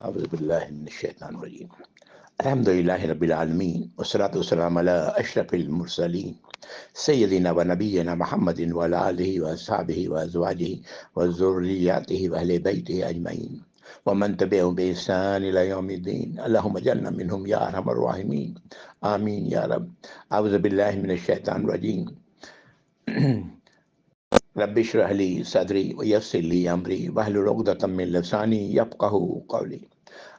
أعوذ بالله من الشيطان الرجيم. الحمد لله رب العالمين والصلاة والسلام على أشرف المرسلين سيدنا ونبينا محمد وعلى آله وأصحابه وأزواجه وذرياته وأهل بيته أجمعين ومن تبعهم بإحسان إلى يوم الدين. اللهم اجعلنا منهم يا أرحم الراحمين، آمين يا رب. أعوذ بالله من الشيطان الرجيم. رب اشرح لي صدري ويسر لي أمري واحلل عقدة من لساني يفقهوا قولي.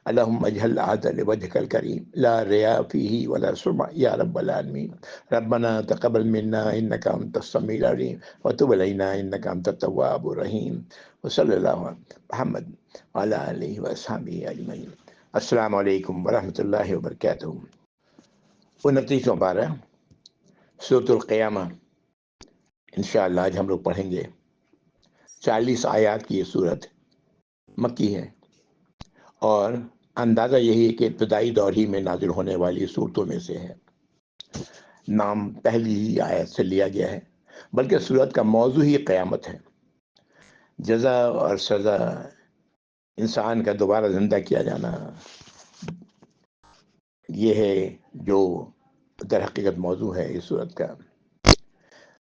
اللهم اجعل هذا لوجهك الكريم لا رياء فيه ولا سمع يا رب العالمين. ربنا تقبل منا إنك أنت السميع العليم وتب علينا إنك أنت التواب الرحيم. وصلى الله على محمد وعلى آله وأصحابه أجمعين. السلام علیکم ورحمۃ اللہ وبرکاتہ. 29واں پارہ سورۃ القیامہ انشاءاللہ آج ہم لوگ پڑھیں گے. 40 آیات کی یہ سورت مکی ہے اور اندازہ یہی ہے کہ ابتدائی دور ہی میں نازل ہونے والی صورتوں میں سے ہے. نام پہلی ہی آیت سے لیا گیا ہے، بلکہ سورت کا موضوع ہی قیامت ہے. جزا اور سزا، انسان کا دوبارہ زندہ کیا جانا، یہ ہے جو در حقیقت موضوع ہے اس صورت کا.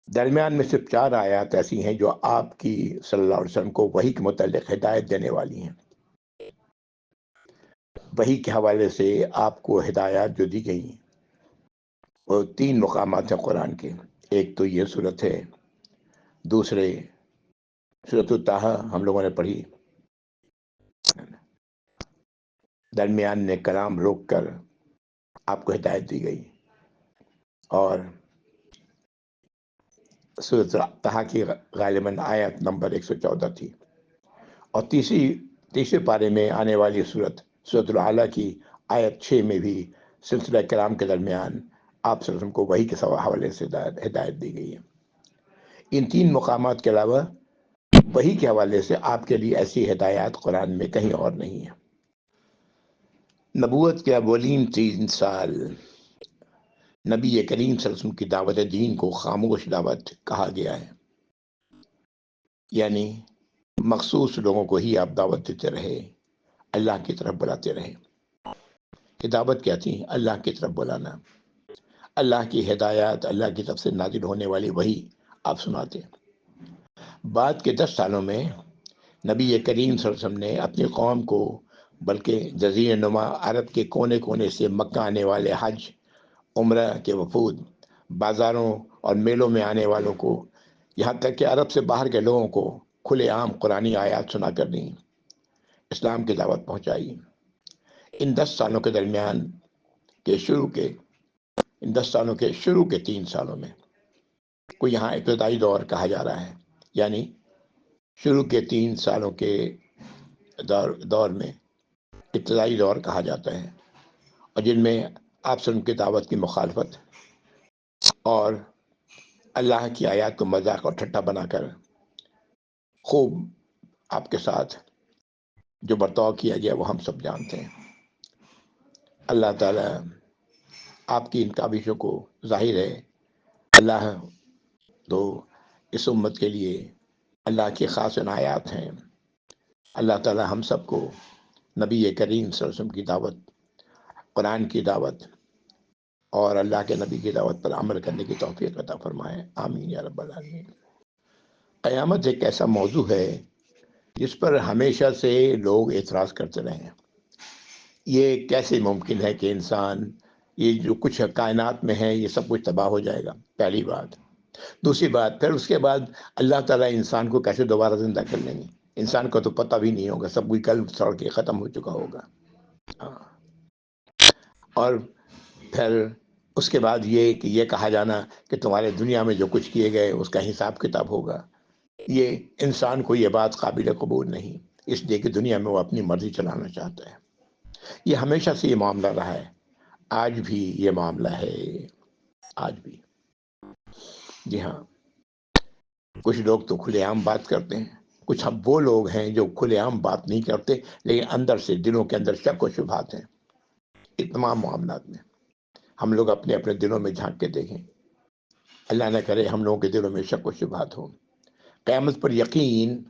درمیان میں صرف 4 آیات ایسی ہیں جو آپ کی صلی اللہ علیہ وسلم کو وحی کے متعلق ہدایت دینے والی ہیں. وحی کے حوالے سے آپ کو ہدایات جو دی گئی وہ 3 مقامات ہیں قرآن کے. ایک تو یہ صورت ہے، دوسرے سورۃ الطٰہٰ ہم لوگوں نے پڑھی، درمیان میں کلام روک کر آپ کو ہدایت دی گئی، اور سورۃ الطٰہٰ کی غالباً آیت نمبر 114 تھی، اور تیسرے پارے میں آنے والی سورۃ الاعلیٰ کی آیت 6 میں بھی سلسلہ کلام کے درمیان آپ صلی اللہ علیہ وسلم کو وحی کے حوالے سے ہدایت دی گئی ہے. ان 3 مقامات کے علاوہ وحی کے حوالے سے آپ کے لیے ایسی ہدایات قرآن میں کہیں اور نہیں ہے. نبوت کے اولین 3 سال نبی کریم صلی اللہ علیہ وسلم کی دعوت دین کو خاموش دعوت کہا گیا ہے، یعنی مخصوص لوگوں کو ہی آپ دعوت دیتے رہے، اللہ کی طرف بلاتے رہے. کہ دعوت کیا تھی؟ اللہ کی طرف بلانا، اللہ کی ہدایات، اللہ کی طرف سے نازل ہونے والی وحی آپ سناتے. بعد کے 10 سالوں میں نبی کریم صلی اللہ علیہ وسلم نے اپنی قوم کو، بلکہ جزیرہ نما عرب کے کونے کونے سے مکہ آنے والے حج عمرہ کے وفود، بازاروں اور میلوں میں آنے والوں کو، یہاں تک کہ عرب سے باہر کے لوگوں کو کھلے عام قرآنی آیات سنا کر دیں، اسلام کی دعوت پہنچائی. ان 10 سالوں کے درمیان ان 10 سالوں کے شروع کے 3 سالوں میں کو یہاں ابتدائی دور کہا جا رہا ہے، یعنی شروع کے 3 سالوں کے دور میں ابتدائی دور کہا جاتا ہے، اور جن میں آپ سے ان کی دعوت کی مخالفت اور اللہ کی آیات کو مذاق اور ٹھٹا بنا کر خوب آپ کے ساتھ جو برتاؤ کیا گیا وہ ہم سب جانتے ہیں. اللہ تعالیٰ آپ کی ان کاوشوں کو، ظاہر ہے اللہ تو اس امت کے لیے اللہ کی خاص عنایات ہیں. اللہ تعالیٰ ہم سب کو نبی کریم صلی اللہ علیہ وسلم کی دعوت، قرآن کی دعوت اور اللہ کے نبی کی دعوت پر عمل کرنے کی توفیق عطا فرمائے، آمین یا رب العالمین. قیامت ایک ایسا موضوع ہے جس پر ہمیشہ سے لوگ اعتراض کرتے رہے ہیں. یہ کیسے ممکن ہے کہ انسان، یہ جو کچھ کائنات میں ہے یہ سب کچھ تباہ ہو جائے گا؟ پہلی بات. دوسری بات، پھر اس کے بعد اللہ تعالیٰ انسان کو کیسے دوبارہ زندہ کر لیں گے؟ انسان کو تو پتہ بھی نہیں ہوگا، سب کچھ کل سڑ کے ختم ہو چکا ہوگا. اور پھر اس کے بعد یہ کہ یہ کہا جانا کہ تمہارے دنیا میں جو کچھ کیے گئے اس کا حساب کتاب ہوگا، یہ انسان کو یہ بات قابل قبول نہیں، اس لیے کہ دنیا میں وہ اپنی مرضی چلانا چاہتا ہے. یہ ہمیشہ سے یہ معاملہ رہا ہے، آج بھی یہ معاملہ ہے، آج بھی. جی ہاں، کچھ لوگ تو کھلے عام بات کرتے ہیں، کچھ اب وہ لوگ ہیں جو کھلے عام بات نہیں کرتے لیکن اندر سے دلوں کے اندر شک و شبہات ہیں. ان تمام معاملات میں ہم لوگ اپنے اپنے دلوں میں جھانک کے دیکھیں، اللہ نہ کرے ہم لوگوں کے دلوں میں شک و شبہات ہوں. قیامت پر یقین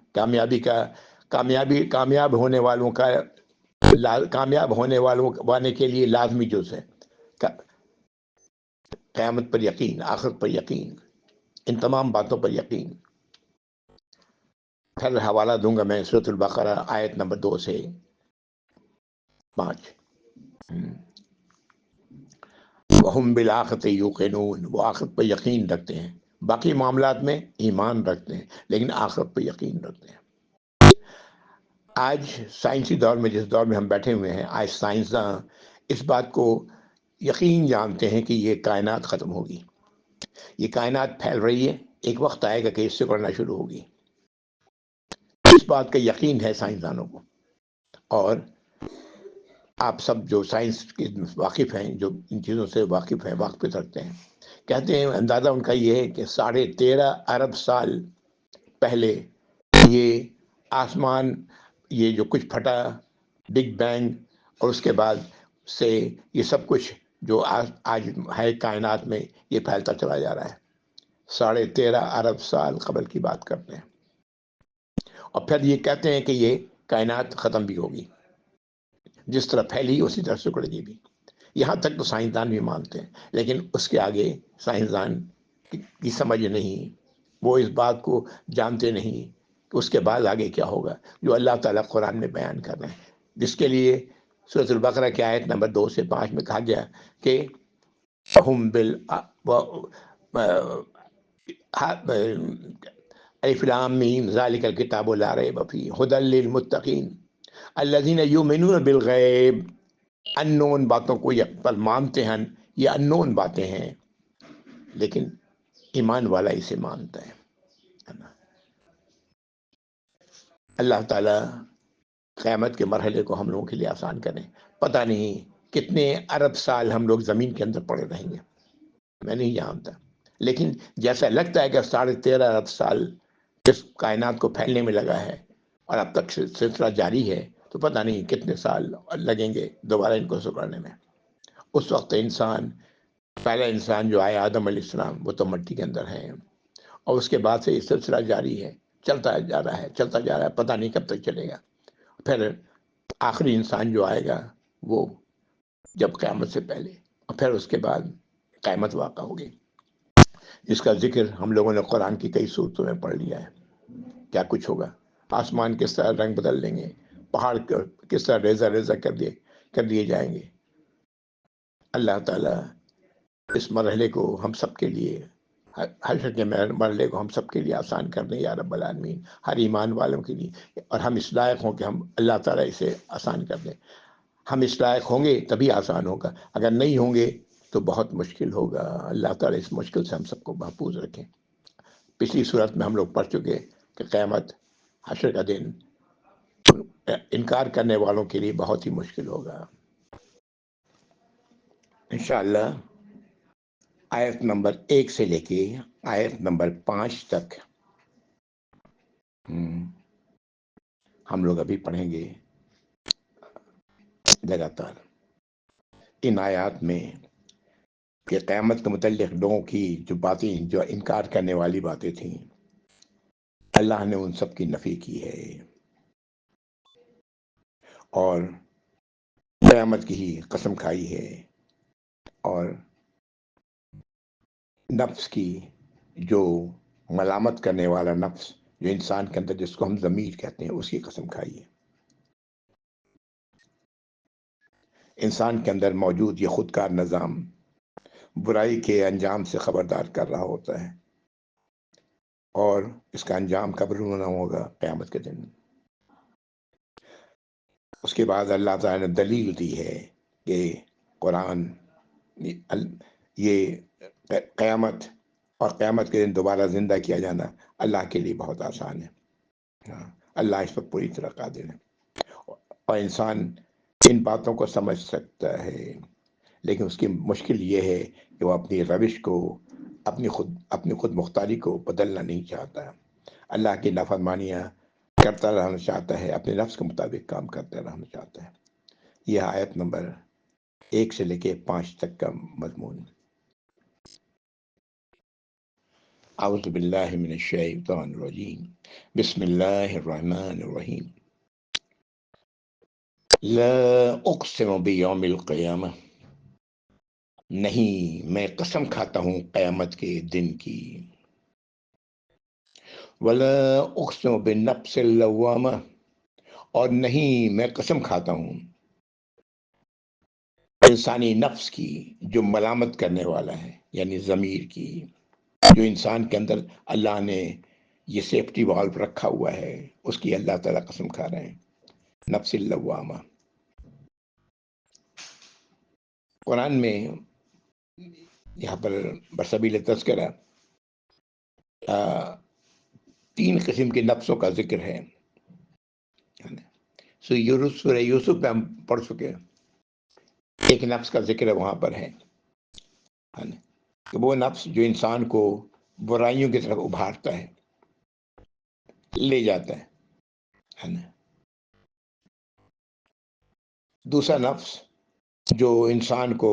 کامیاب ہونے والوں کا کامیاب ہونے والے کے لیے لازمی جز ہے قیامت پر یقین، آخرت پر یقین، ان تمام باتوں پر یقین۔ پھر حوالہ دوں گا میں سورۃ البقرہ آیت نمبر 2 سے 5۔ وَهُمْ بِالْآخِرَةِ يُوقِنُونَ، وہ آخرت پر یقین رکھتے ہیں، باقی معاملات میں ایمان رکھتے ہیں لیکن آخرت پر یقین رکھتے ہیں۔ آج سائنسی دور میں، جس دور میں ہم بیٹھے ہوئے ہیں، آج سائنسداں اس بات کو یقین جانتے ہیں کہ یہ کائنات ختم ہوگی، یہ کائنات پھیل رہی ہے، ایک وقت آئے گا کہ اس سے بڑھنا شروع ہوگی۔ اس بات کا یقین ہے سائنسدانوں کو، اور آپ سب جو سائنس کے واقف ہیں، جو ان چیزوں سے واقف ہیں، واقف رکھتے ہیں، کہتے ہیں اندازہ ان کا یہ ہے کہ 13.5 ارب سال پہلے یہ آسمان، یہ جو کچھ پھٹا، بگ بینگ، اور اس کے بعد سے یہ سب کچھ جو آج ہے کائنات میں، یہ پھیلتا چلا جا رہا ہے۔ 13.5 ارب سال قبل کی بات کرتے ہیں، اور پھر یہ کہتے ہیں کہ یہ کائنات ختم بھی ہوگی، جس طرح پھیلی اسی طرح سکڑے گی بھی۔ یہاں تک تو سائنسدان بھی مانتے ہیں، لیکن اس کے آگے سائنسدان کی سمجھ نہیں، وہ اس بات کو جانتے نہیں کہ اس کے بعد آگے کیا ہوگا، جو اللہ تعالیٰ قرآن میں بیان کر رہے ہیں، جس کے لیے سورۃ البقرہ کی آیت نمبر 2 سے 5 میں کہا گیا کہ ہم الف لام میم ذالک الکتاب لا ریب فیہ ھدی للمتقین الذین یؤمنون بالغیب۔ ان نون باتوں کو پر مانتے ہیں، یہ ان نون باتیں ہیں، لیکن ایمان والا اسے مانتا ہے۔ اللہ تعالیٰ قیامت کے مرحلے کو ہم لوگوں کے لیے آسان کریں۔ پتہ نہیں کتنے ارب سال ہم لوگ زمین کے اندر پڑے رہیں گے، میں نہیں جانتا، لیکن جیسا لگتا ہے کہ 13.5 ارب سال اس کائنات کو پھیلنے میں لگا ہے، اور اب تک سلسلہ جاری ہے، تو پتہ نہیں کتنے سال لگیں گے دوبارہ ان کو سکڑنے میں۔ اس وقت انسان، پہلا انسان جو آیا آدم علیہ السلام، وہ تو مٹی کے اندر ہے، اور اس کے بعد سے یہ سلسلہ جاری ہے، چلتا جا رہا ہے، چلتا جا رہا ہے، پتہ نہیں کب تک چلے گا۔ پھر آخری انسان جو آئے گا وہ جب قیامت سے پہلے، اور پھر اس کے بعد قیامت واقع ہوگی، جس کا ذکر ہم لوگوں نے قرآن کی کئی صورتوں میں پڑھ لیا ہے۔ کیا کچھ ہوگا، آسمان کس طرح رنگ بدل لیں گے، پہاڑ کس طرح ریزہ ریزہ کر دیے جائیں گے۔ اللہ تعالیٰ اس مرحلے کو ہم سب کے لیے، حشر کے مرحلے کو ہم سب کے لیے آسان کر دیں یا رب العالمین، ہر ایمان والوں کے لیے، اور ہم اس لائق ہوں کہ ہم اللہ تعالیٰ اسے آسان کر دیں۔ ہم اس لائق ہوں گے تبھی آسان ہوگا، اگر نہیں ہوں گے تو بہت مشکل ہوگا۔ اللہ تعالیٰ اس مشکل سے ہم سب کو محفوظ رکھیں۔ پچھلی صورت میں ہم لوگ پڑھ چکے کہ قیامت، حشر کا دن، انکار کرنے والوں کے لیے بہت ہی مشکل ہوگا۔ انشاءاللہ آیت نمبر 1 سے لے کے آیت نمبر 5 تک ہم لوگ ابھی پڑھیں گے لگاتار۔ ان آیات میں کہ قیامت کے متعلق لوگوں کی جو باتیں، جو انکار کرنے والی باتیں تھیں، اللہ نے ان سب کی نفی کی ہے، اور قیامت کی ہی قسم کھائی ہے، اور نفس کی، جو ملامت کرنے والا نفس جو انسان کے اندر، جس کو ہم ضمیر کہتے ہیں، اس کی قسم کھائی ہے۔ انسان کے اندر موجود یہ خودکار نظام برائی کے انجام سے خبردار کر رہا ہوتا ہے، اور اس کا انجام کب رونا ہوگا؟ قیامت کے دن۔ اس کے بعد اللہ تعالیٰ نے دلیل دی ہے کہ قرآن، یہ قیامت اور قیامت کے دن دوبارہ زندہ کیا جانا اللہ کے لیے بہت آسان ہے۔ اللہ اس پر پوری طرح قادر ہے، اور انسان ان باتوں کو سمجھ سکتا ہے، لیکن اس کی مشکل یہ ہے کہ وہ اپنی روش کو، اپنی خود مختاری کو بدلنا نہیں چاہتا، اللہ کی نافرمانیاں کرتا رہنا چاہتا ہے، اپنے نفس کے مطابق کام کرتا رہنا چاہتا ہے۔ یہ آیت نمبر 1 سے لے کے 5 تک کا مضمون۔ اعوذ باللہ من الشیطان الرجیم، بسم اللہ الرحمن الرحیم۔ لا اقسم بیوم القیامہ، نہیں میں قسم کھاتا ہوں قیامت کے دن کی، ولا اقسم بالنفس اللوامہ، اور نہیں میں قسم کھاتا ہوں انسانی نفس کی جو ملامت کرنے والا ہے، یعنی ضمیر کی، جو انسان کے اندر اللہ نے یہ سیفٹی والو رکھا ہوا ہے، اس کی اللہ تعالیٰ قسم کھا رہے ہیں، نفس اللوامہ۔ قرآن میں یہاں پر بسبیل تذکرہ 3 قسم کے نفسوں کا ذکر ہے۔ سورہ یوسف میں ہم پڑھ چکے، ایک نفس کا ذکر وہاں پر ہے کہ وہ نفس جو انسان کو برائیوں کی طرف ابھارتا ہے، لے جاتا ہے نا۔ دوسرا نفس جو انسان کو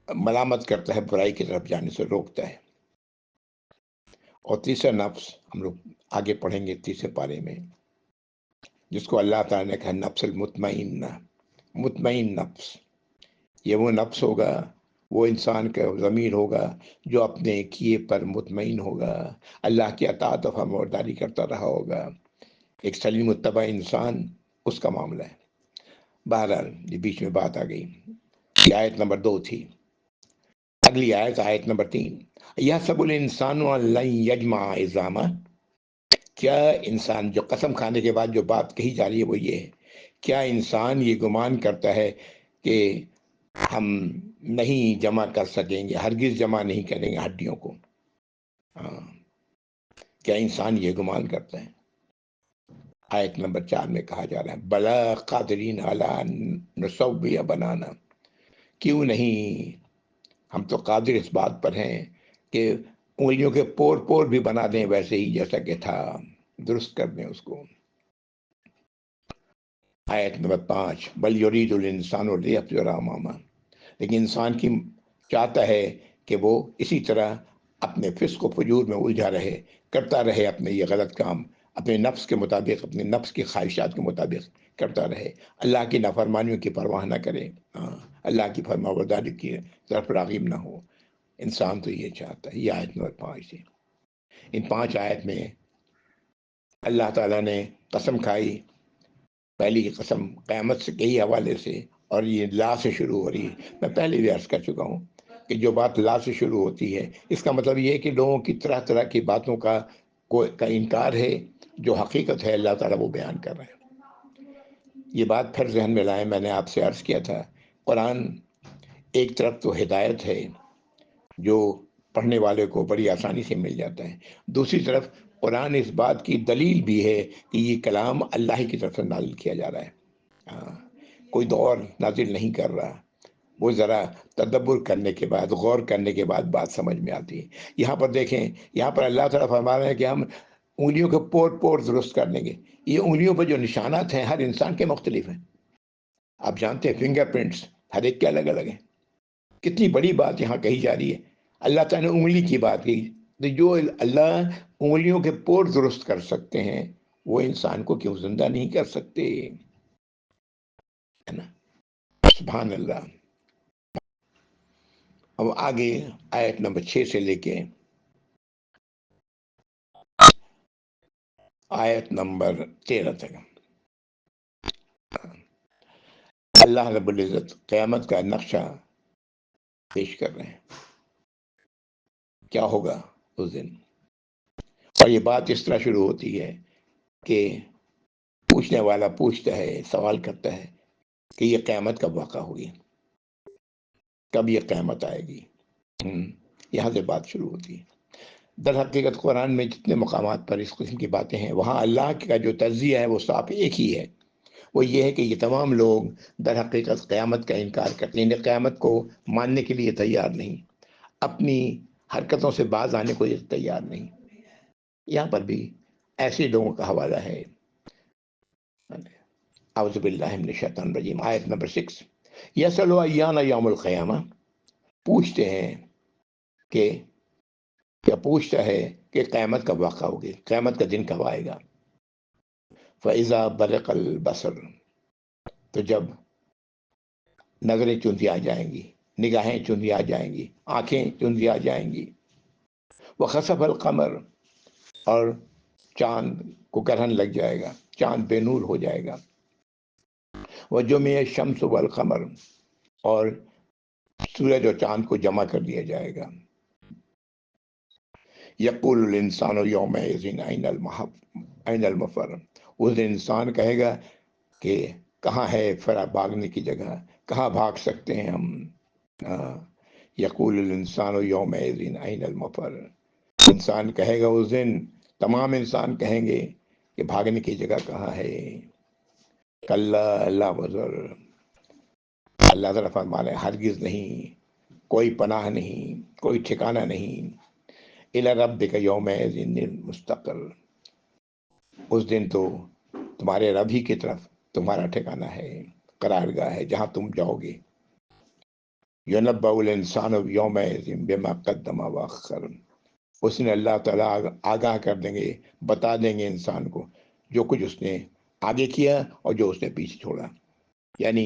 ملامت کرتا ہے، برائی کی طرف جانے سے روکتا ہے، اور تیسرا نفس ہم لوگ آگے پڑھیں گے تیسرے پارے میں، جس کو اللہ تعالیٰ نے کہا نفس المطمئنہ، مطمئن نفس۔ یہ وہ نفس ہوگا، وہ انسان کا ضمیر ہوگا جو اپنے کیے پر مطمئن ہوگا، اللہ کی اطاعت و فرمانبرداری کرتا رہا ہوگا، ایک سلیم متبع انسان، اس کا معاملہ ہے۔ بہرحال یہ بیچ میں بات آ گئی، یہ آیت نمبر 2 تھی۔ اگلی آیت، آیت نمبر 3، یحسب الانسان ان لن یجمع عظامہ، کیا انسان، جو قسم کھانے کے بعد جو بات کہی جا رہی ہے وہ یہ ہے، کیا انسان یہ گمان کرتا ہے کہ ہم نہیں جمع کر سکیں گے، ہرگز جمع نہیں کریں گے ہڈیوں کو؟ کیا انسان یہ گمان کرتا ہے؟ آیت نمبر 4 میں کہا جا رہا ہے بلا قادرین علی نسوی بنانا، کیوں نہیں، ہم تو قادر اس بات پر ہیں کہ انگلیوں کے پور پور بھی بنا دیں ویسے ہی جیسا کہ تھا، درست کر دیں اس کو۔ آیت نمبر 5، بل یرید الانسان لیفجر امامہ، لیکن انسان کی چاہتا ہے کہ وہ اسی طرح اپنے فسق و فجور میں الجھا رہے، کرتا رہے اپنے یہ غلط کام، اپنے نفس کے مطابق، اپنے نفس کی خواہشات کے مطابق کرتا رہے، اللہ کی نافرمانیوں کی پرواہ نہ کرے، اللہ کی فرمانبرداری کی طرف راغب نہ ہو۔ انسان تو یہ چاہتا ہے۔ یہ آیت نمبر 5 ہے۔ ان 5 آیت میں اللہ تعالیٰ نے قسم کھائی، پہلی قسم قیامت سے کے ہی حوالے سے، اور یہ لا سے شروع ہو رہی ہے۔ میں پہلے بھی عرض کر چکا ہوں کہ جو بات لا سے شروع ہوتی ہے، اس کا مطلب یہ ہے کہ لوگوں کی طرح طرح کی باتوں کا انکار ہے، جو حقیقت ہے اللہ تعالیٰ وہ بیان کر رہے ہیں۔ یہ بات پھر ذہن میں لائیں، میں نے آپ سے عرض کیا تھا، قرآن ایک طرف تو ہدایت ہے جو پڑھنے والے کو بڑی آسانی سے مل جاتا ہے، دوسری طرف قرآن اس بات کی دلیل بھی ہے کہ یہ کلام اللہ کی طرف سے نازل کیا جا رہا ہے، کوئی اور نازل نہیں کر رہا۔ وہ ذرا تدبر کرنے کے بعد، غور کرنے کے بعد بات سمجھ میں آتی ہے۔ یہاں پر دیکھیں، یہاں پر اللہ تعالیٰ فرما رہے ہیں کہ ہم انگلیوں کے پور پور درست کر دیں گے۔ یہ انگلیوں پر جو نشانات ہیں ہر انسان کے مختلف ہیں، آپ جانتے ہیں فنگر پرنٹس ہر ایک کے الگ الگ ہیں۔ کتنی بڑی بات یہاں کہی جا رہی ہے، اللہ تعالیٰ نے انگلی کی بات کی، تو جو اللہ انگلیوں کے پور درست کر سکتے ہیں وہ انسان کو کیوں زندہ نہیں کر سکتے، ہے نا؟ سبحان اللہ۔ اب آگے آیت نمبر 6 سے لے کے آیت نمبر 13 تک اللہ رب العزت قیامت کا نقشہ پیش کر رہے ہیں، کیا ہوگا اس دن۔ اور یہ بات اس طرح شروع ہوتی ہے کہ پوچھنے والا پوچھتا ہے، سوال کرتا ہے کہ یہ قیامت کب واقع ہوگی، کب یہ قیامت آئے گی، یہاں سے بات شروع ہوتی ہے۔ در حقیقت قرآن میں جتنے مقامات پر اس قسم کی باتیں ہیں، وہاں اللہ کا جو تجزیہ ہے وہ صاف ایک ہی ہے، وہ یہ ہے کہ یہ تمام لوگ در حقیقت قیامت کا انکار کرتے ہیں، قیامت کو ماننے کے لیے تیار نہیں، اپنی حرکتوں سے باز آنے کو یہ تیار نہیں۔ یہاں پر بھی ایسے لوگوں کا حوالہ ہے۔ اعوذ باللہ من الشیطان الرجیم، آیت نمبر 6، یسأل ایان یوم القیامہ، پوچھتے ہیں کہ کیا پوچھتا ہے کہ قیامت کب واقع ہوگی، قیامت کا دن کب آئے گا۔ فَإِذَا بَرِقَ الْبَصَرُ، تو جب نظریں چندیا جائیں گی، نگاہیں چندیا جائیں گی، آنکھیں چندیا جائیں گی، وخسف القمر، اور چاند کو گرہن لگ جائے گا، چاند بے نور ہو جائے گا، وجمع الشمس والقمر، اور سورج اور چاند کو جمع کر دیا جائے گا، یقول الانسان یومئذ این المفر، اس دن انسان کہے گا کہ کہاں ہے بھاگنے کی جگہ، کہاں بھاگ سکتے ہیں ہم. یقول الانسان یومئذ این المفر، انسان کہے گا اس دن، تمام انسان کہیں گے کہ بھاگنے کی جگہ کہاں ہے. کلا لا وزر، اللہ تعالیٰ فرما رہے ہرگز نہیں، کوئی پناہ نہیں، کوئی ٹھکانہ نہیں. الی ربک یومئذ المستقر، اس دن تو تمہارے رب ہی کی طرف تمہارا ٹھکانہ ہے، قرارگاہ ہے جہاں تم جاؤ گے. یونبأ الانسان یومئذ بما قدم واخر، اس نے اللہ تعالیٰ آگاہ کر دیں گے، بتا دیں گے انسان کو جو کچھ اس نے آگے کیا اور جو اس نے پیچھے چھوڑا، یعنی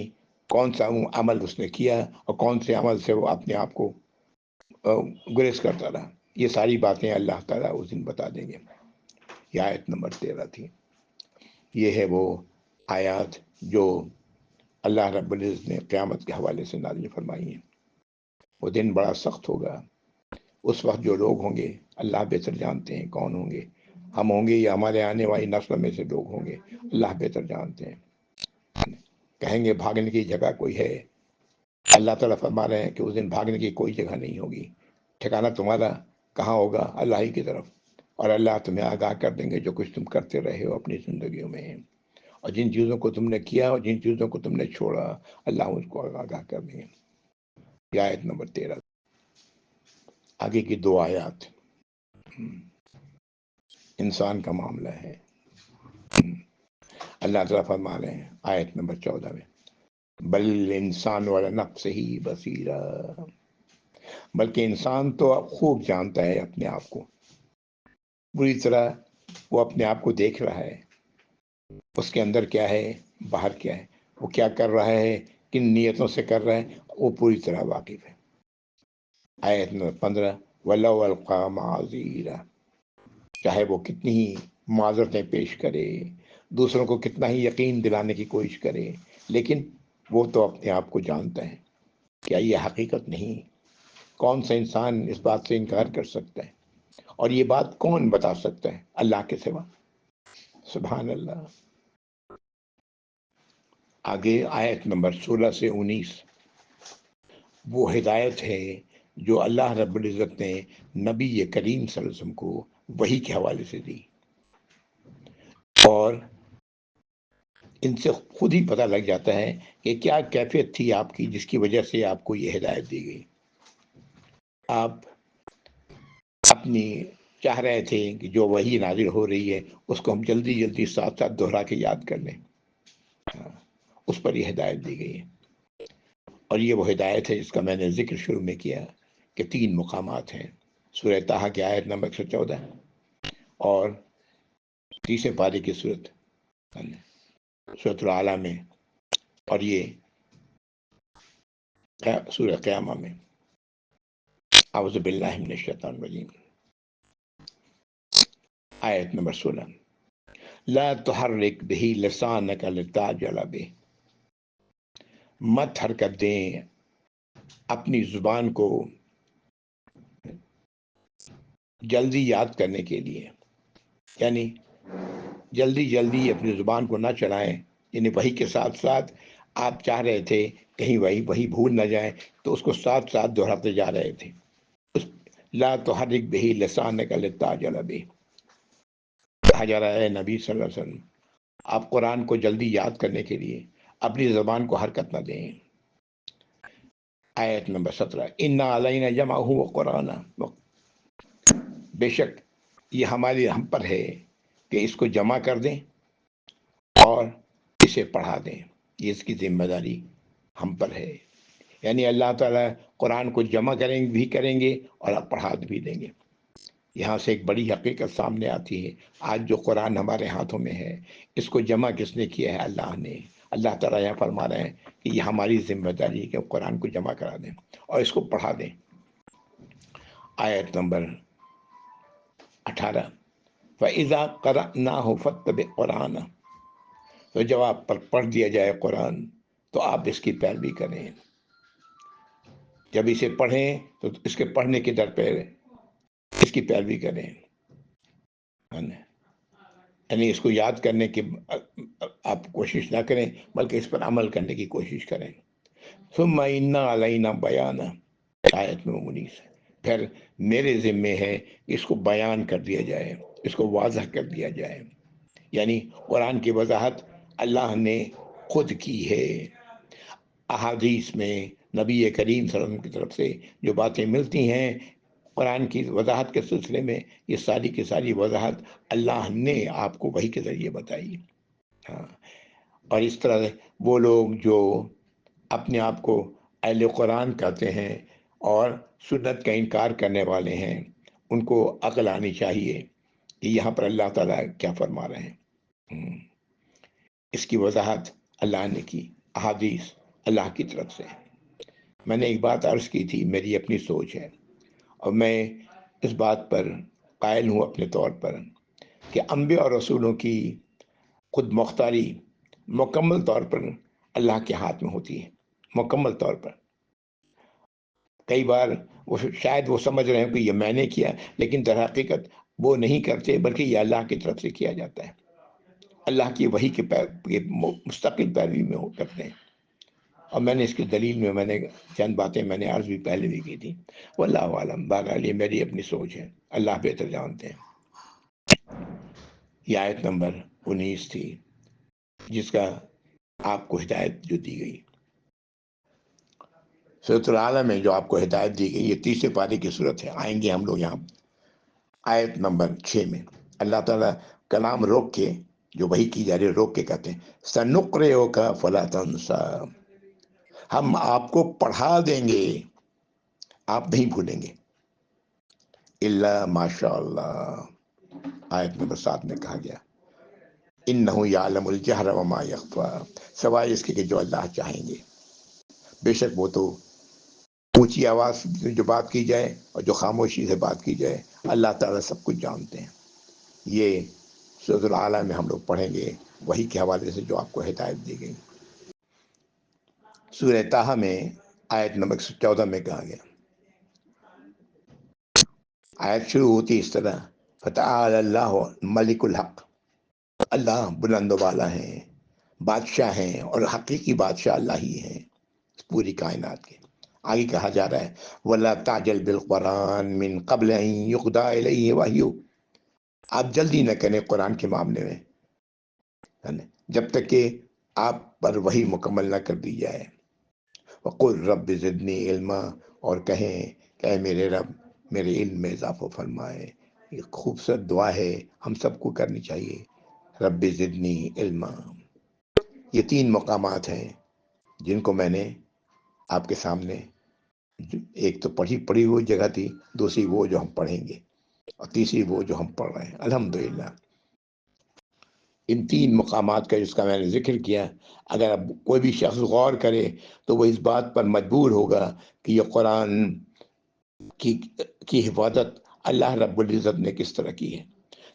کون سا عمل اس نے کیا اور کون سے عمل سے وہ اپنے آپ کو گریز کرتا رہا. یہ ساری باتیں اللہ تعالیٰ اس دن بتا دیں گے. یہ آیت نمبر 13 تھی. یہ ہے وہ آیات جو اللہ رب العزت نے قیامت کے حوالے سے نازل فرمائی ہیں. وہ دن بڑا سخت ہوگا. اس وقت جو لوگ ہوں گے اللہ بہتر جانتے ہیں کون ہوں گے، ہم ہوں گے یا ہمارے آنے والی نسل میں سے لوگ ہوں گے، اللہ بہتر جانتے ہیں. کہیں گے بھاگنے کی جگہ کوئی ہے، اللہ تعالیٰ فرما رہے ہیں کہ اس دن بھاگنے کی کوئی جگہ نہیں ہوگی، ٹھکانہ تمہارا کہاں ہوگا، اللہ ہی کی طرف. اور اللہ تمہیں آگاہ کر دیں گے جو کچھ تم کرتے رہے ہو اپنی زندگیوں میں، اور جن چیزوں کو تم نے کیا اور جن چیزوں کو تم نے چھوڑا، اللہ اس کو آگاہ کر دیں گے. یہ آیت نمبر 13. آگے کی 2 آیات انسان کا معاملہ ہے. اللہ تعالیٰ فرما رہے ہیں آیت نمبر 14 میں، بل انسان والا نفس ہی بصیرہ، بلکہ انسان تو خوب جانتا ہے اپنے آپ کو، بری طرح وہ اپنے آپ کو دیکھ رہا ہے، اس کے اندر کیا ہے، باہر کیا ہے، وہ کیا کر رہا ہے، کن نیتوں سے کر رہا ہے، وہ پوری طرح واقف ہے. آیت نمبر 15، وَلَوْ أَلْقَىٰ مَعَاذِيرَهْ، چاہے وہ کتنی ہی معذرتیں پیش کرے، دوسروں کو کتنا ہی یقین دلانے کی کوشش کرے، لیکن وہ تو اپنے آپ کو جانتا ہے. کیا یہ حقیقت نہیں؟ کون سا انسان اس بات سے انکار کر سکتا ہے؟ اور یہ بات کون بتا سکتا ہے اللہ کے سوا؟ سبحان اللہ. آگے آیت نمبر 16 سے 19، وہ ہدایت ہے جو اللہ رب العزت نے نبی کریم صلی اللہ علیہ وسلم کو وحی کے حوالے سے دی، اور ان سے خود ہی پتہ لگ جاتا ہے کہ کیا کیفیت تھی آپ کی جس کی وجہ سے آپ کو یہ ہدایت دی گئی. آپ اپنی چاہ رہے تھے کہ جو وحی نازل ہو رہی ہے اس کو ہم جلدی جلدی ساتھ ساتھ دہرا کے یاد کر لیں، اس پر یہ ہدایت دی گئی ہے. اور یہ وہ ہدایت ہے جس کا میں نے ذکر شروع میں کیا کہ 3 مقامات ہیں. سورہ طٰہٰ کی آیت نمبر 114 اور 30 پارے کی سورۃ الاعلیٰ میں، اور یہ سورہ قیامہ میں. اعوذ باللہ من الشیطان الرجیم. آیت نمبر 16، لا تحرک بہ لسانک لتعجل بہ، مت حرکت دیں اپنی زبان کو جلدی یاد کرنے کے لیے، یعنی جلدی جلدی اپنی زبان کو نہ چلائیں. یعنی وحی کے ساتھ ساتھ آپ چاہ رہے تھے کہیں وہی بھول نہ جائیں تو اس کو ساتھ ساتھ دہراتے جا رہے تھے. لا تحرک بہ لسانک لتعجل بہ، کہا جا رہا ہے نبی صلی اللہ علیہ وسلم آپ قرآن کو جلدی یاد کرنے کے لیے اپنی زبان کو حرکت نہ دیں. آیت نمبر 17، اِنَّ عَلَيْنَا جَمْعَهُ وَقُرْآنَهُ، بے شک یہ ہم پر ہے کہ اس کو جمع کر دیں اور اسے پڑھا دیں. یہ اس کی ذمہ داری ہم پر ہے. یعنی اللہ تعالیٰ قرآن کو جمع کریں گے اور آپ پڑھا بھی دیں گے. یہاں سے ایک بڑی حقیقت سامنے آتی ہے. آج جو قرآن ہمارے ہاتھوں میں ہے اس کو جمع کس نے کیا ہے؟ اللہ نے. اللہ تعالیٰ یہاں فرما رہے ہیں کہ یہ ہماری ذمہ داری ہے کہ قرآن کو جمع کرا دیں اور اس کو پڑھا دیں۔ آیت نمبر 18، فَإِذَا قَرَأْنَاهُ فَاتَّبِعْ قُرْآنَهُ، تو جب آپ پر پڑھ دیا جائے قرآن تو آپ اس کی پیروی کریں، جب اسے پڑھیں تو اس کے پڑھنے کے در پہ اس کی پیروی کریں، یعنی اس کو یاد کرنے کی آپ کوشش نہ کریں بلکہ اس پر عمل کرنے کی کوشش کریں۔ ثم ان علینا بیانہ، آیت میں 19، پھر میرے ذمے ہے کہ اس کو بیان کر دیا جائے، اس کو واضح کر دیا جائے، یعنی قرآن کی وضاحت اللہ نے خود کی ہے۔ احادیث میں نبی کریم صلی اللہ علیہ وسلم کی طرف سے جو باتیں ملتی ہیں قرآن کی وضاحت کے سلسلے میں، یہ ساری کی ساری وضاحت اللہ نے آپ کو وحی کے ذریعے بتائی۔ ہاں، اور اس طرح وہ لوگ جو اپنے آپ کو اہل قرآن کہتے ہیں اور سنت کا انکار کرنے والے ہیں، ان کو عقل آنی چاہیے کہ یہاں پر اللہ تعالیٰ کیا فرما رہے ہیں۔ اس کی وضاحت اللہ نے کی، احادیث اللہ کی طرف سے۔ میں نے ایک بات عرض کی تھی، میری اپنی سوچ ہے اور میں اس بات پر قائل ہوں اپنے طور پر کہ انبیاء اور رسولوں کی خود مختاری مکمل طور پر اللہ کے ہاتھ میں ہوتی ہے، مکمل طور پر۔ کئی بار وہ شاید وہ سمجھ رہے ہیں کہ یہ میں نے کیا، لیکن در حقیقت وہ نہیں کرتے بلکہ یہ اللہ کی طرف سے کیا جاتا ہے، اللہ کی وحی کے مستقل پیروی میں ہو کرتے ہیں۔ اور میں نے اس کی دلیل میں نے چند باتیں میں نے عرض بھی پہلے بھی کی تھی، واللہ عالم، بہرحال یہ میری اپنی سوچ ہے، اللہ بہتر جانتے ہیں۔ یہ آیت نمبر 19 تھی جس کا آپ کو ہدایت جو دی گئی، سورۃ العلیٰ میں جو آپ کو ہدایت دی گئی، یہ تیسرے پارے کی صورت ہے۔ آئیں گے ہم لوگ یہاں آیت نمبر 6 میں۔ اللہ تعالیٰ کلام روک کے، جو وحی کی جا رہی ہے روک کے کہتے ہیں سَنُقْرِئُكَ فَلَا تَنْسَىٰ، ہم آپ کو پڑھا دیں گے، آپ نہیں بھولیں گے، اِلَّا مَاشَاءَ اللَّهُ، آیت نمبر 7 میں کہا گیا اِنَّهُ يَعْلَمُ الْجَهْرَ وَمَا يَخْفَىٰ، سوائے اس کے کہ جو اللہ چاہیں گے۔ بے شک وہ تو اونچی آواز سے جو بات کی جائے اور جو خاموشی سے بات کی جائے، اللہ تعالیٰ سب کچھ جانتے ہیں۔ یہ سورۃ العلیٰ میں ہم لوگ پڑھیں گے وحی کے حوالے سے جو آپ کو ہدایت دی گئی۔ سورہ طٰہٰ میں آیت نمبر 14 میں کہا گیا، آیت شروع ہوتی اس طرح، فَتَعَالَى اللَّهُ مَلِكُ الْحَقِّ، اللہ بلند و بالا ہیں، بادشاہ ہیں، اور حقیقی بادشاہ اللہ ہی ہیں اس پوری کائنات کے۔ آگے کہا جا رہا ہے وَلَا تَعْجَلْ بِالْقُرْآنِ مِنْ قَبْلِ أَنْ يُقْضَىٰ إِلَيْهِ وَحْيُهُ، آپ جلدی نہ کریں قرآن کے معاملے میں جب تک کہ آپ پر وحی مکمل نہ کر دی جائے۔ وَقُلْ رَبِّ زِدْنِی عِلْمًا، اور کہیں کہ اے میرے رب میرے علم میں اضافہ فرمائے۔ یہ خوبصورت دعا ہے، ہم سب کو کرنی چاہیے، رب زدنی علما۔ یہ 3 مقامات ہیں جن کو میں نے آپ کے سامنے، ایک تو پڑھی ہوئی جگہ تھی، دوسری وہ جو ہم پڑھیں گے، اور تیسری وہ جو ہم پڑھ رہے ہیں الحمدللہ۔ ان 3 مقامات کا جس کا میں نے ذکر کیا، اگر اب کوئی بھی شخص غور کرے تو وہ اس بات پر مجبور ہوگا کہ یہ قرآن کی حفاظت اللہ رب العزت نے کس طرح کی ہے،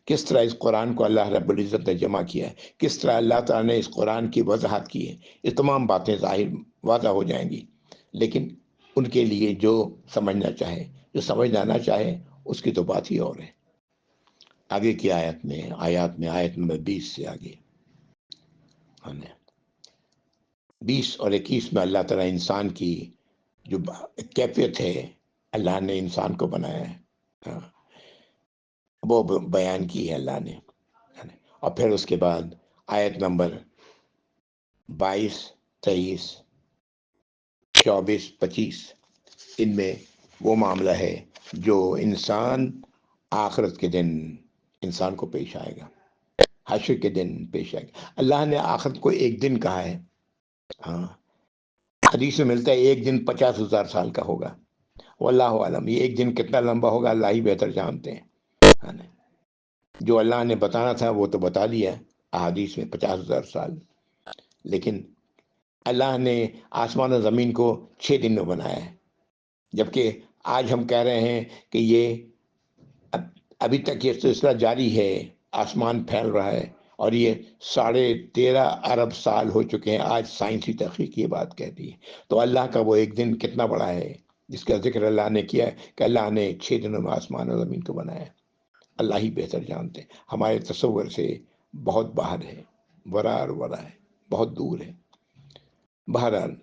کس طرح اس قرآن کو اللہ رب العزت نے جمع کیا ہے، کس طرح اللہ تعالیٰ نے اس قرآن کی وضاحت کی ہے۔ یہ تمام باتیں ظاہر واضح ہو جائیں گی، لیکن ان کے لیے جو سمجھنا چاہے، جو سمجھنا نہ چاہے، اس کی تو بات ہی اور ہے۔ آگے کی آیت نمبر 20 سے آگے 20 اور 21 میں اللہ تعالیٰ انسان کی جو کیفیت ہے، اللہ نے انسان کو بنایا ہے، وہ بیان کی ہے اللہ نے۔ اور پھر اس کے بعد آیت نمبر 22، 23، 24، 25، ان میں وہ معاملہ ہے جو انسان آخرت کے دن انسان کو پیش آئے گا، حشر کے دن پیش آئے گا۔ اللہ نے آخرت کو ایک دن کہا ہے، ہاں، حدیث میں ملتا ہے ایک دن 50,000 سال کا ہوگا، واللہ عالم، یہ ایک دن کتنا لمبا ہوگا اللہ ہی بہتر جانتے ہیں۔ جو اللہ نے بتانا تھا وہ تو بتا دیا احادیث میں، 50,000 سال، لیکن اللہ نے آسمان و زمین کو 6 دن میں بنایا ہے، جبکہ آج ہم کہہ رہے ہیں کہ یہ ابھی تک یہ سلسلہ جاری ہے، آسمان پھیل رہا ہے، اور یہ 13.5 ارب سال ہو چکے ہیں، آج سائنسی تحقیق یہ بات کہتی ہے۔ تو اللہ کا وہ ایک دن کتنا بڑا ہے جس کا ذکر اللہ نے کیا ہے کہ اللہ نے 6 دنوں میں آسمان و زمین کو بنایا ہے۔ اللہ ہی بہتر جانتے ہیں، ہمارے تصور سے بہت باہر ہے، ورا ہے، بہت دور ہے۔ بہرحال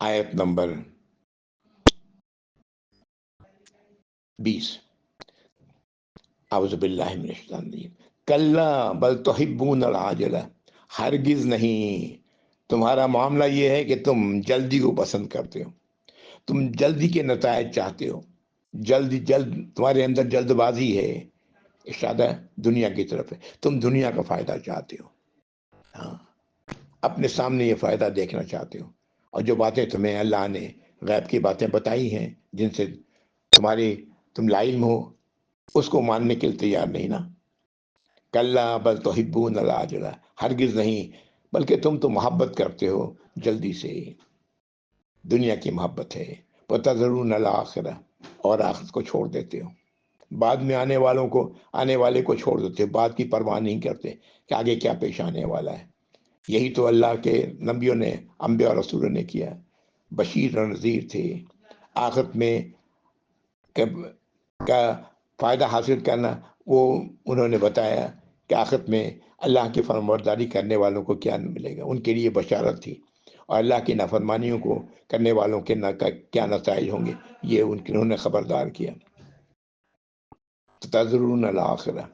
آیت نمبر 20، اعوذ باللہ من الشیطان الرجیم، کلا بل تحبون العاجلہ، ہرگز نہیں، تمہارا معاملہ یہ ہے کہ تم جلدی کو پسند کرتے ہو، تم جلدی کے نتائج چاہتے ہو، جلد تمہارے اندر جلد بازی ہے، اشارہ دنیا کی طرف ہے، تم دنیا کا فائدہ چاہتے ہو، ہاں، اپنے سامنے یہ فائدہ دیکھنا چاہتے ہو، اور جو باتیں تمہیں اللہ نے غیب کی باتیں بتائی ہیں جن سے تم لا علم ہو، اس کو ماننے کے لیے تیار نہیں نا۔ کلا بل تحبون العاجلہ، ہرگز نہیں، بلکہ تم تو محبت کرتے ہو جلدی سے، دنیا کی محبت ہے، وتذرون الآخرہ، اور آخرت کو چھوڑ دیتے ہو، بعد میں آنے والے کو چھوڑ دیتے ہو، بعد کی پرواہ نہیں کرتے کہ آگے کیا پیش آنے والا ہے۔ یہی تو اللہ کے نبیوں نے، انبیاء اور رسولوں نے کیا، بشیر اور نذیر تھے، آخرت میں کا فائدہ حاصل کرنا، وہ انہوں نے بتایا کہ آخرت میں اللہ کی فرمانبرداری کرنے والوں کو کیا ملے گا، ان کے لیے بشارت تھی، اور اللہ کی نافرمانیوں کو کرنے والوں کے کیا نتائج ہوں گے، یہ انہوں نے خبردار کیا۔ تذرون الآخرہ،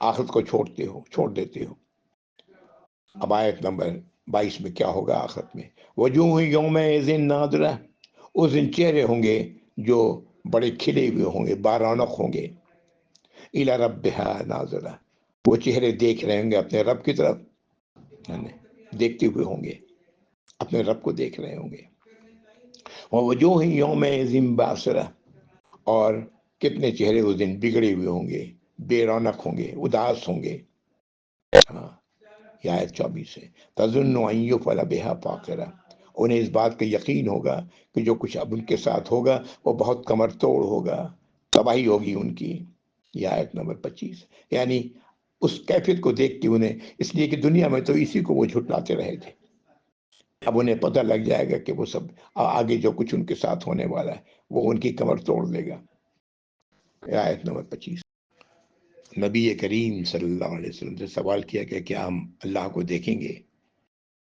آخرت کو چھوڑ دیتے ہو۔ اب آیت نمبر 22 میں کیا ہوگا آخرت میں، وجوہ یومئذ ناظرہ، اس دن چہرے ہوں گے جو بڑے کھلے ہوئے ہوں گے، بارونق ہوں گے، الی ربہا ناظرہ، وہ چہرے دیکھ رہے ہوں گے اپنے رب کی طرف، دیکھتے ہوئے ہوں گے، اپنے رب کو دیکھ رہے ہوں گے۔ وجوہ یومئذ باسرہ، اور کتنے چہرے اس دن بگڑے ہوئے ہوں گے، بے رونق ہوں گے، اداس ہوں گے۔ ہاں، یہ آیت 24 ہے، تظن ان یفعل بہا فاقرہ، انہیں اس بات کا یقین ہوگا کہ جو کچھ اب ان کے ساتھ ہوگا وہ بہت کمر توڑ ہوگا، تباہی ہوگی ان کی۔ یہ آیت نمبر 25، یعنی اس کیفیت کو دیکھ کے انہیں، اس لیے کہ دنیا میں تو اسی کو وہ جھٹلاتے رہے تھے، اب انہیں پتہ لگ جائے گا کہ وہ سب آگے جو کچھ ان کے ساتھ ہونے والا ہے وہ ان کی کمر توڑ دے گا۔ یہ آیت نمبر 25۔ نبی کریم صلی اللہ علیہ وسلم سے سوال کیا کہ کیا ہم اللہ کو دیکھیں گے؟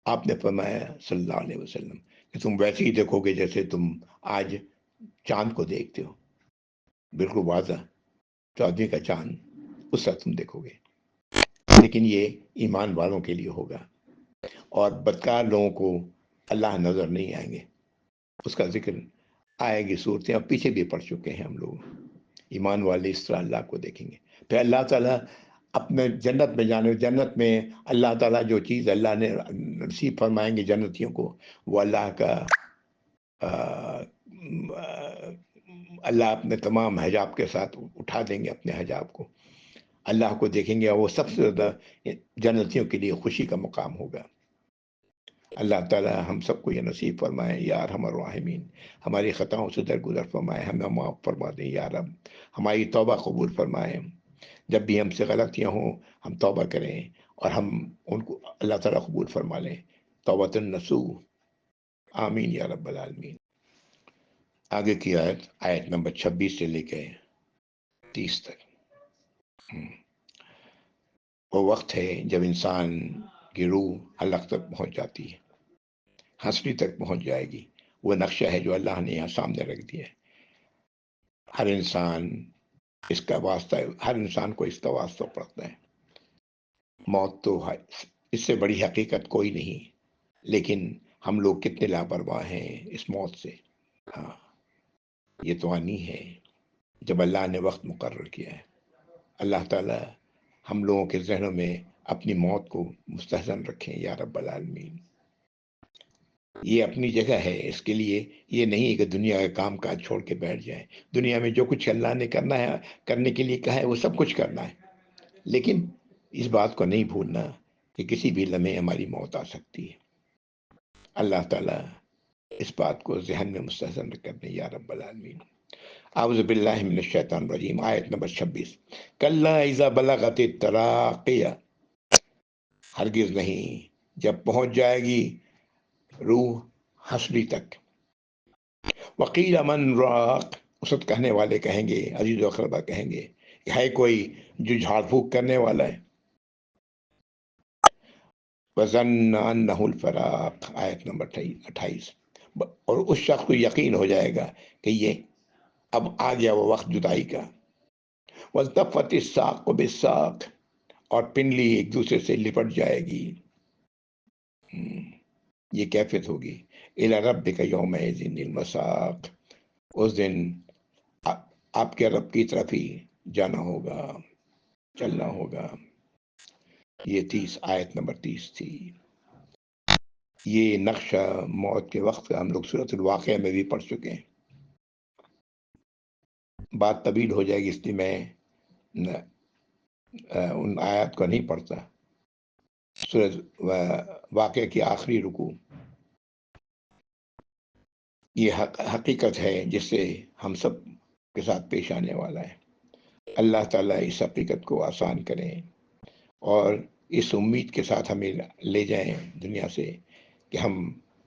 آپ نے فرمایا صلی اللہ علیہ وسلم کہ تم ویسے ہی دیکھو گے جیسے تم آج چاند کو دیکھتے ہو، بالکل واضح 14 کا چاند، اس طرح تم دیکھو گے، لیکن یہ ایمان والوں کے لیے ہوگا، اور بدکار لوگوں کو اللہ نظر نہیں آئیں گے۔ اس کا ذکر آئے گی صورتیں، اور پیچھے بھی پڑھ چکے ہیں ہم لوگ۔ ایمان والے اس طرح اللہ کو دیکھیں گے، پھر اللہ تعالیٰ اپنے جنت میں جانے، جنت میں اللہ تعالیٰ جو چیز اللہ نے نصیب فرمائیں گے جنتیوں کو، وہ اللہ کا اللہ اپنے تمام حجاب کے ساتھ اٹھا دیں گے اپنے حجاب کو، اللہ کو دیکھیں گے، اور وہ سب سے زیادہ جنتیوں کے لیے خوشی کا مقام ہوگا۔ اللہ تعالیٰ ہم سب کو یہ نصیب فرمائے یا ارحم الراحمین، ہماری خطاؤں سے درگزر فرمائے، ہمیں معاف فرما دیں یا رب، ہماری توبہ قبول فرمائے، جب بھی ہم سے غلطیاں ہوں ہم توبہ کریں، اور ہم ان کو اللہ تعالیٰ قبول فرما لیں، توبۃ النصوح، آمین یا رب العالمین۔ آگے کی آیت نمبر 26 سے لے کے 30 تک۔ وہ وقت ہے جب انسان کی روح حلق تک پہنچ جاتی ہے، ہنسلی تک پہنچ جائے گی، وہ نقشہ ہے جو اللہ نے یہاں سامنے رکھ دیا ہے۔ ہر انسان اس کا واسطہ، ہر انسان کو اس کا واسطہ پڑتا ہے، موت تو ہے، اس سے بڑی حقیقت کوئی نہیں، لیکن ہم لوگ کتنے لاپرواہ ہیں اس موت سے۔ ہاں، یہ تو آنی ہے جب اللہ نے وقت مقرر کیا ہے۔ اللہ تعالیٰ ہم لوگوں کے ذہنوں میں اپنی موت کو مستحسن رکھیں یا رب العالمین۔ یہ اپنی جگہ ہے، اس کے لیے یہ نہیں کہ دنیا کا کام کاج چھوڑ کے بیٹھ جائیں، دنیا میں جو کچھ اللہ نے کرنا ہے، کرنے کے لیے کہا ہے، وہ سب کچھ کرنا ہے، لیکن اس بات کو نہیں بھولنا کہ کسی بھی لمحے ہماری موت آ سکتی ہے۔ اللہ تعالیٰ اس بات کو ذہن میں مستحضر کرنے یا رب العالمین۔ اعوذ باللہ من الشیطان الرجیم، آیت نمبر 26۔ کلا اذا بلغت التراقیہ، ہرگز نہیں جب پہنچ جائے گی روح حشری تک۔ وقیل من راق، اس وقت کہنے والے کہیں گے، عزیز و اقربا کہیں گے، ہے کوئی جو جھاڑ پھونک کرنے والا ہے۔ وظن انہ الفراق، آیت نمبر 28۔ اور اس شخص کو یقین ہو جائے گا کہ یہ اب آ گیا وہ وقت جدائی کا۔ والتفت الساق بالساق، اور پنڈلی ایک دوسرے سے لپٹ جائے گی۔ یہ کیفیت ہوگی۔ الی ربک یومئذ المساق، اس دن آپ کے رب کی طرف ہی جانا ہوگا، چلنا ہوگا۔ یہ 30 آیت نمبر 30 تھی۔ یہ نقشہ موت کے وقت کا ہم لوگ سورۃ الواقعہ میں بھی پڑھ چکے ہیں۔ بات طویل ہو جائے گی، اس لیے میں ان آیات کو نہیں پڑھتا۔ سورۃ واقعہ کی آخری رکوع یہ حقیقت ہے جس سے ہم سب کے ساتھ پیش آنے والا ہے۔ اللہ تعالیٰ اس حقیقت کو آسان کریں اور اس امید کے ساتھ ہمیں لے جائیں دنیا سے کہ ہم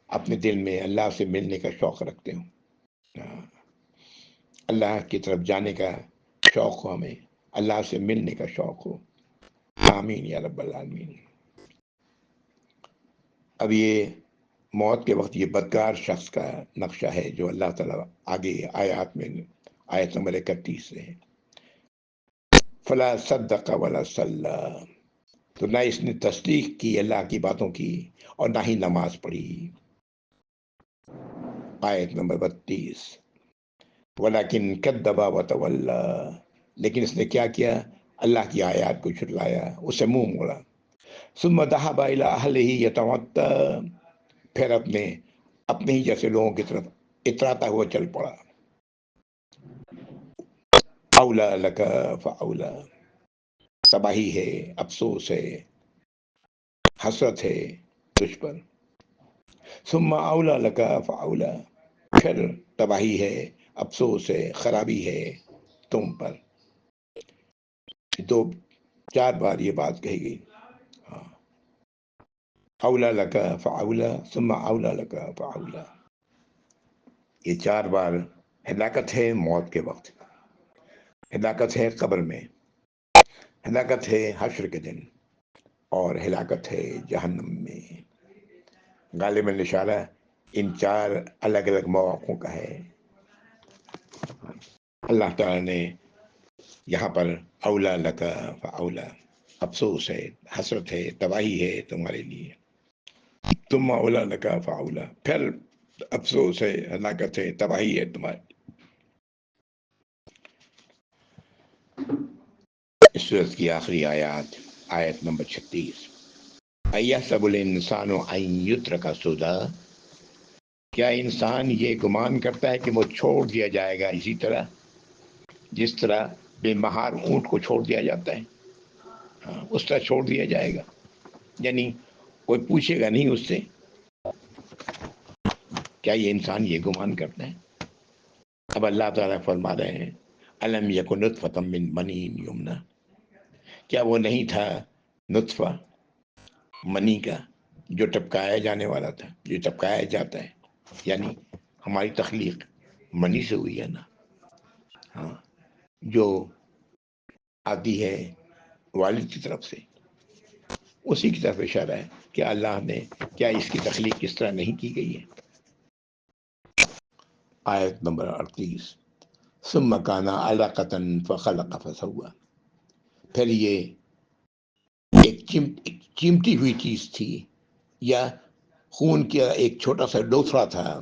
اپنے دل میں اللہ سے ملنے کا شوق رکھتے ہوں، اللہ کی طرف جانے کا شوق ہو، ہمیں اللہ سے ملنے کا شوق ہو۔ آمین یا رب العالمین۔ اب یہ موت کے وقت یہ بدکار شخص کا نقشہ ہے جو اللہ تعالیٰ آگے آیات میں، آیت نمبر 31 سے، فلا صدق ولا صلی، تو نہ اس نے تصدیق کی اللہ کی باتوں کی اور نہ ہی نماز پڑھی۔ آیت نمبر 32۔ ولیکن کذب وتولی، لیکن اس نے کیا کیا؟ اللہ کی آیات کو جھٹلایا، اسے منہ موڑا۔ ثم ذهب الى اهله يتمطى، پھر اپنے ہی جیسے لوگوں کی طرف اتراتا ہوا چل پڑا۔ اولا لک فاولا، تباہی ہے، افسوس ہے، حسرت ہے تجھ پر۔ ثم اولا لک فاولا، پھر تباہی ہے، افسوس ہے، خرابی ہے تم پر۔ تو 4 بار یہ بات کہی گئی۔ اولا لک فاولا، ثم اولا لک فاولا، یہ 4 بار ہلاکت ہے موت کے وقت، ہلاکت ہے قبر میں، ہلاکت ہے حشر کے دن، اور ہلاکت ہے جہنم میں۔ غالباً اشارہ ان 4 الگ الگ مواقعوں کا ہے۔ اللہ تعالیٰ نے یہاں پر اولا لکا فاولا، افسوس ہے، حسرت ہے، تباہی ہے تمہارے لیے۔ ثم اولا لکا فاولا، پھر افسوس ہے، ہلاکت ہے، تباہی ہے تمہارے۔ اس سورت کی آخری آیات، آیت نمبر 36۔ ایحسب الانسان ان یترک سدی، کیا انسان یہ گمان کرتا ہے کہ وہ چھوڑ دیا جائے گا اسی طرح جس طرح بے مہار اونٹ کو چھوڑ دیا جاتا ہے، اس طرح چھوڑ دیا جائے گا، یعنی کوئی پوچھے گا نہیں اس سے؟ کیا یہ انسان یہ گمان کرتا ہے؟ اب اللہ تعالیٰ فرما رہے ہیں الم یکن نطفۃ من منی یمنی، کیا وہ نہیں تھا نطفہ منی کا جو ٹپکایا جانے والا تھا، جو ٹپکایا جاتا ہے، یعنی ہماری تخلیق منی سے ہوئی ہے نا، ہاں، جو آتی ہے والد کی طرف سے، اسی کی طرف اشارہ ہے کہ اللہ نے کیا اس کی تخلیق اس طرح نہیں کی گئی ہے۔ آیت نمبر 38۔ ثم کان علقۃ فخلق فسوی، پھر یہ ایک چمٹی ہوئی چیز تھی یا خون کا ایک چھوٹا سا ڈوسرا تھا،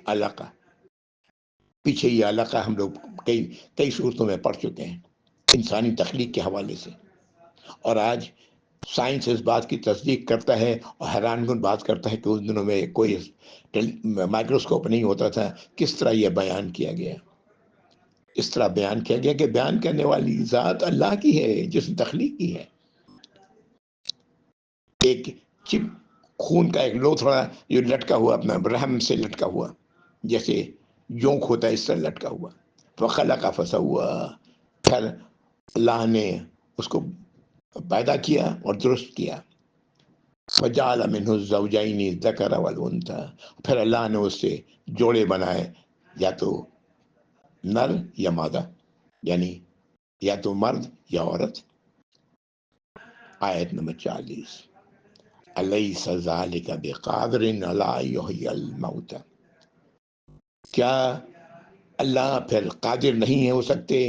علقہ۔ پیچھے یہ علقہ ہم لوگ کئی صورتوں میں پڑھ چکے ہیں انسانی تخلیق کے حوالے سے، اور آج سائنس اس بات کی تصدیق کرتا ہے اور حیران کن بات کرتا ہے کہ اس دنوں میں کوئی مائکروسکوپ نہیں ہوتا تھا، کس طرح یہ بیان کیا گیا، اس طرح بیان کیا گیا کہ بیان کرنے والی ذات اللہ کی ہے جس نے تخلیق کی ہے۔ ایک چپ خون کا ایک لوتھڑا جو لٹکا ہوا اپنا رحم سے لٹکا ہوا، جیسے جونک ہوتا ہے اس طرح لٹکا ہوا. فخلق فسوا، پھر اللہ نے اس کو پیدا کیا اور درست کیا. وجعل منہ الزوجین الذکر والانثى، پھر اللہ نے اس سے جوڑے بنائے، یا تو نر یا مادہ، یعنی یا تو مرد یا عورت. آیت نمبر 40. الیس ذلک بقادر علی یحیی الموتى، کیا اللہ پھر قادر نہیں ہو سکتے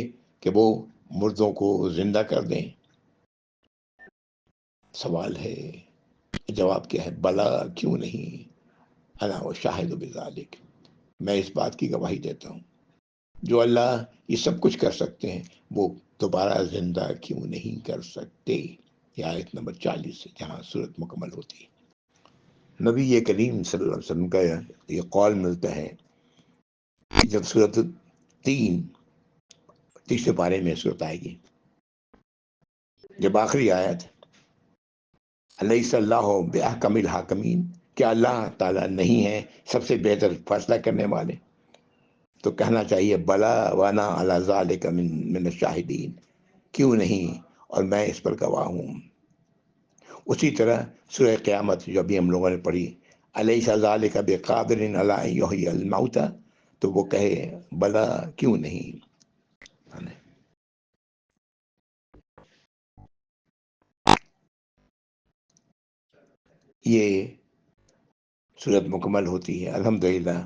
کہ وہ مردوں کو زندہ کر دیں؟ سوال ہے، جواب کیا ہے؟ بلا، کیوں نہیں. انا شاہد بذالک، میں اس بات کی گواہی دیتا ہوں. جو اللہ یہ سب کچھ کر سکتے ہیں وہ دوبارہ زندہ کیوں نہیں کر سکتے؟ یہ آیت نمبر 40 سے جہاں صورت مکمل ہوتی ہے. نبی کریم صلی اللہ علیہ وسلم کا یہ قول ملتا ہے کہ جب صورت 3 پارے میں صورت آئے گی، جب آخری آیت الیس اللہ بأحکم الحاکمین، کیا اللہ تعالیٰ نہیں ہے سب سے بہتر فیصلہ کرنے والے، تو کہنا چاہیے بلا وانا علی ذالک من الشاہدین، کیوں نہیں، اور میں اس پر گواہ ہوں. اسی طرح سورہ قیامت جو ابھی ہم لوگوں نے پڑھی، الیس ذالک بقادر علی یحیی الموتى، تو وہ کہے بلا، کیوں نہیں. یہ صورت مکمل ہوتی ہے. الحمدللہ،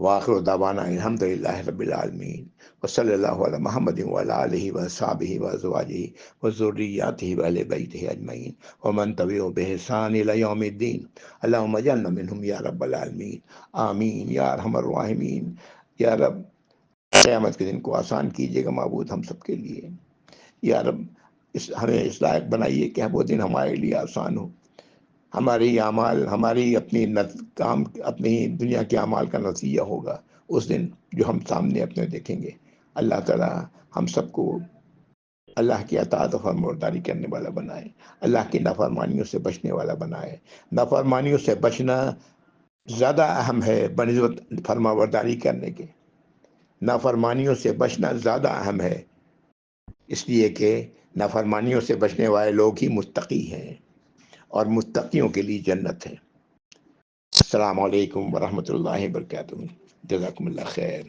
وآخر دعوانا الحمدللہ رب العالمین، وصلی اللہ علی محمد وعلی آلہ وصحبہ وازواجہ وذریاتہ واہل بیتہ اجمعین ومن تبعهم بإحسان الی یوم الدین. اللہم اجعلنا منہم یا رب العالمین، آمین یا ارحم الراحمین. یا رب، قیامت کے دن کو آسان کیجیے گا معبود ہم سب کے لیے. یا رب، ہمیں اس لائق بنائیے کہ وہ دن ہمارے لیے آسان ہو. ہماری اعمال، ہماری اپنی کام، اپنی دنیا کے اعمال کا نتیجہ ہوگا اس دن جو ہم سامنے اپنے دیکھیں گے. اللہ تعالیٰ ہم سب کو اللہ کی اطاعت و فرمانبرداری کرنے والا بنائے، اللہ کی نافرمانیوں سے بچنے والا بنائے. نافرمانیوں سے بچنا زیادہ اہم ہے بنسبت فرمانبرداری کرنے کے. نافرمانیوں سے بچنا زیادہ اہم ہے، اس لیے کہ نافرمانیوں سے بچنے والے لوگ ہی متقی ہیں، اور متقیوں کے لیے جنت ہے. السلام علیکم ورحمۃ اللہ وبرکاتہ. جزاکم اللہ خیر.